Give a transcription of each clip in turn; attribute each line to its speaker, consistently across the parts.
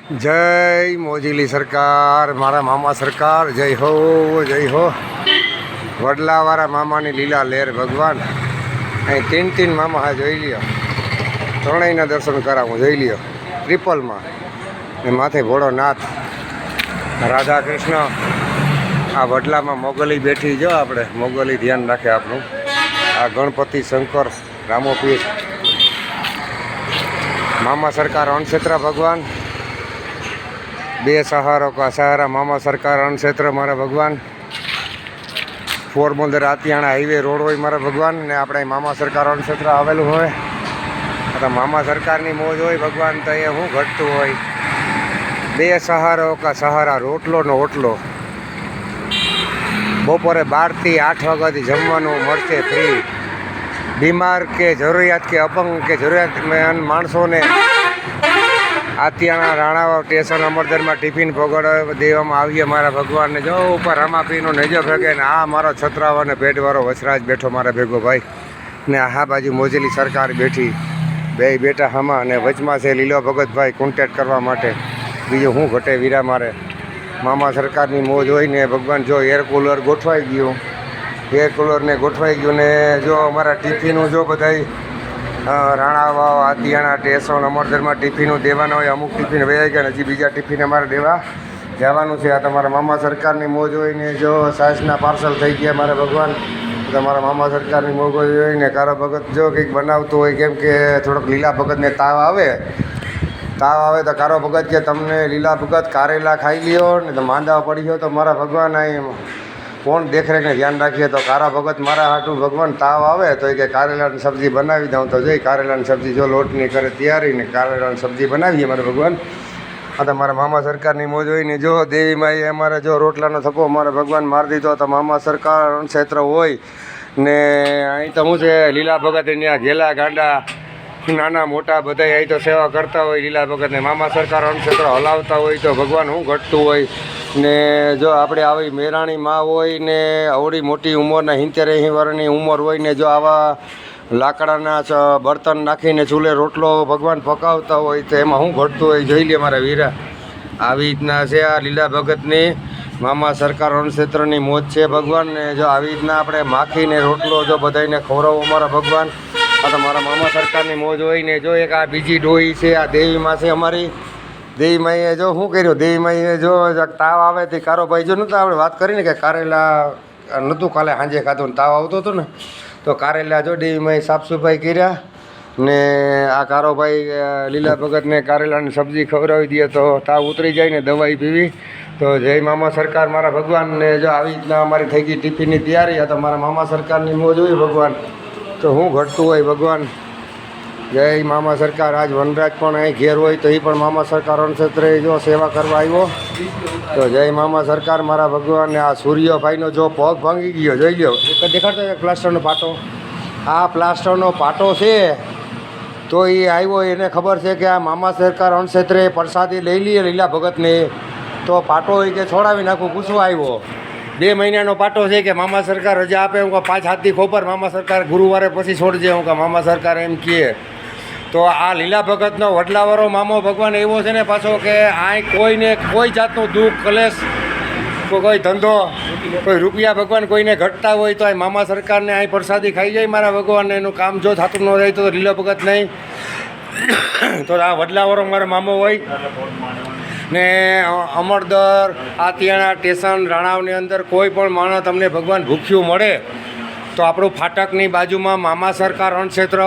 Speaker 1: જય મોજીલી સરકાર, મારા મામા સરકાર, જય હો જય હો. વડલાવાળા મામાની લીલા લહેર ભગવાન. અહીં તીન મામા હા જોઈ લ્યો, ત્રણેયના દર્શન કરાવું જોઈ લ્યો. ટ્રિપલમાં ને માથે ભોળોનાથ, રાધા કૃષ્ણ. આ વડલામાં મોગલી બેઠી જો, આપણે મોગલી ધ્યાન રાખે આપણું. આ ગણપતિ શંકર રામોપીર, મામા સરકાર અણક્ષેત્ર ભગવાન. બે સહારો કા સહારા મામા સરકાર અણક્ષેત્ર મારા ભગવાન. પોરબંદર આતિયાણા હાઈવે રોડ હોય મારા ભગવાન. ને આપણે મામા સરકાર અણક્ષેત્ર આવેલું હોય તો મામા સરકારની મોજ હોય ભગવાન. તો એ શું ઘટતું હોય? બે સહારો કા સહારા, રોટલો ને ઓટલો. બપોરે 12 થી 8 વાગ્યાથી જમવાનું મળશે ફ્રી. બીમાર કે જરૂરિયાત કે અપંગ કે જરૂરિયાતમંદ માણસોને આતિયાણા રાણાવાવ સ્ટેશન અમરદરમાં ટિફિન પહોંચાડવા દેવામાં આવીએ મારા ભગવાનને. જો ઉપર રામાપીનો નેજો ભેગે ને આ મારો છત્રાવ અને પેટવાળો વસરાજ બેઠો મારા ભેગો ભાઈ. ને આ બાજુ મોજેલી સરકાર બેઠી, બે બેટા હામાં. અને વચમાં છે લીલો ભગતભાઈ કોન્ટેક્ટ કરવા માટે. બીજું શું ઘટે વીરા મારે? મામા સરકારની મોજ હોય ને ભગવાન. જો એર કુલર ગોઠવાઈ ગયું, એર કુલરને ગોઠવાઈ ગયું. ને જો અમારા ટિફિનું જો બધાય રાણાવાવ આતિયાણા સ્ટેશન અમરદરમાં ટિફિનો દેવાના હોય. અમુક ટિફિન વહી ગયા, હજી બીજા ટિફિન અમારે દેવા જવાનું છે. આ તમારા મામા સરકારની મોજ હોય ને. જો સાસના પાર્સલ થઈ ગયા મારા ભગવાન. તમારા મામા સરકારની મોજ હોય ને. કારો ભગત જો કંઈક બનાવતું હોય, કેમ કે થોડોક લીલા ભગતને તાવ આવે તો કારો ભગત કે તમને લીલા ભગત કારેલા ખાઈ લ્યો ને તો માંદા પડી ગયો તો મારા ભગવાન અહીં કોણ દેખરેખને ધ્યાન રાખીએ? તો કારા ભગત મારા હાટું ભગવાન તાવ આવે તો એ કે કારેલાની સબ્જી બનાવી દઉં. તો જઈ કારેલાની સબ્જી જો લોટની કરે તૈયારી ને કારેલાની સબ્જી બનાવીએ મારા ભગવાન. આ તો મારા મામા સરકારની મોજ હોય ને. જો દેવી માએ અમારે જો રોટલાનો થપ્પો મારા ભગવાન મારી દીધો. તો મામા સરકાર ક્ષેત્ર હોય ને. અહીં તો શું છે, લીલા ભગત ત્યાં ઘેલા ગાંડા નાના મોટા બધા અહીં તો સેવા કરતા હોય લીલા ભગતને. મામા સરકાર અણક્ષેત્ર હલાવતા હોય તો ભગવાન શું ઘટતું હોય? ને જો આપણે આવી મેરાણી માં હોય ને અવળી મોટી ઉંમરના 70-80 વર્ષની ઉંમર હોય ને જો આવા લાકડાના બર્તન નાખીને ચૂલે રોટલો ભગવાન પકાવતા હોય તો એમાં શું ઘટતું હોય જોઈ લે મારા વીરા. આવી રીતના છે આ લીલા ભગતની મામા સરકાર અણક્ષેત્રની મોજ છે ભગવાન. ને જો આવી રીતના આપણે માખીને રોટલો જો બધાને ખવડાવો મારા ભગવાન. આ તો મારા મામા સરકારની મોજ હોય ને. જો એક આ બીજી ડોહી છે, આ દેવીમાં છે અમારી. દેવી માઈએ જો શું કર્યું? દેવી માઈએ જો તાવ આવે તે કારો ભાઈ જો નહોતા આપણે વાત કરીને કે કારેલા નહોતું કાલે સાંજે ખાધું ને તાવ આવતો હતો ને તો કારેલા જો દેવી માએ સાફ સફાઈ કર્યા ને. આ કારો ભાઈ લીલા ભગતને કારેલાની સબ્જી ખવડાવી દે તો તાવ ઉતરી જાય ને દવાઈ પીવી. તો જય મામા સરકાર મારા ભગવાનને. જો આવી રીતના અમારી થઈ ગઈ ટિફિનની તૈયારી. આ તો મારા મામા સરકારની મોજ હોય ભગવાન. તો શું ઘટતું હોય ભગવાન? જય મામા સરકાર. આજ વનરાજ પણ અહીં ઘેર હોય તો એ પણ મામા સરકાર અણક્ષેત્રે જો સેવા કરવા આવ્યો. તો જય મામા સરકાર મારા ભગવાન. આ સૂર્યભાઈનો જો પગ ભાંગી ગયો જોઈ લો. એક દેખાડતો પ્લાસ્ટરનો પાટો. આ પ્લાસ્ટરનો પાટો છે તો એ આવ્યો, એને ખબર છે કે આ મામા સરકાર અણક્ષેત્રે પ્રસાદી લઈ લઈએ લીલા ભગતને. તો પાટો એ કે છોડાવી નાખું, પૂછવા આવ્યો. 2 મહિનાનો પાટો છે કે મામા સરકાર રજા આપે. હું કહું 5 હાથથી ખોપર મામા સરકાર ગુરુવારે પછી છોડજે. હું કહું મામા સરકાર એમ કહે. તો આ લીલા ભગતનો વડલાવાળો મામો ભગવાન એવો છે ને પાછો કે આ કોઈને કોઈ જાતનું દુઃખ કલેશ, કોઈ ધંધો, કોઈ રૂપિયા ભગવાન કોઈને ઘટતા હોય તો આ મામા સરકારને અહીં પ્રસાદી ખાઈ જાય મારા ભગવાનને. એનું કામ જો થતું ન રહે તો લીલો ભગત નહીં. તો આ વડલાવાળો મારો મામો હોય ને. અમરદર આતિયાણા સ્ટેશન રાણાવની અંદર કોઈ પણ માણસ તમને ભગવાન ભૂખ્યું મળે તો આપણું ફાટકની બાજુમાં મામા સરકાર અણક્ષેત્ર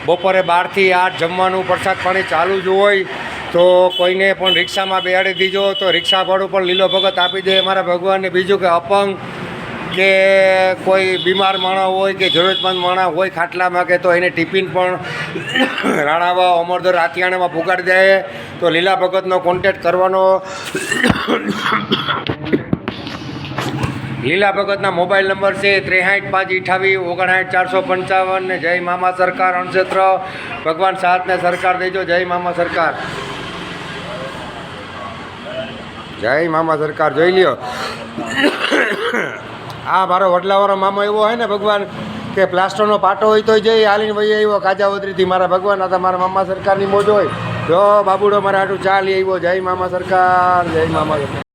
Speaker 1: બપોરે 12 થી 8 જમવાનું પ્રસાદ પાણી ચાલુ જ હોય. તો કોઈને પણ રિક્ષામાં બેસાડી દીજો તો રિક્ષા ભાડું પણ લીલો ભગત આપી દે મારા ભગવાનને. બીજું કે અપંગ કે કોઈ બીમાર માણસ હોય કે જરૂરતમંદ માણસ હોય ખાટલામાં કે તો એને ટિફિન પણ રાણાવાવ અમરદર આતિયાણામાં પુગાડી દે. તો લીલા ભગતનો કોન્ટેક્ટ કરવાનો. લીલા ભગતના મોબાઈલ નંબર છે 63 558 59 455. ને જય મામા સરકાર અણક્ષેત્ર ભગવાન સાથને સરકાર દેજો. જય મામા સરકાર. જય મામા સરકાર. જોઈ લ્યો આ મારો વડલાવાળો મામો એવો હોય ને ભગવાન કે પ્લાસ્ટરનો પાટો હોય તો જઈ હાલીને વહી આવ્યો કાજાવદરીથી મારા ભગવાન. આ તો મારા મામા સરકારની મોજ હોય. જો બાબુડો મારા હાટું ચા લઈ આવ્યો. જય મામા સરકાર, જય મામા સરકાર.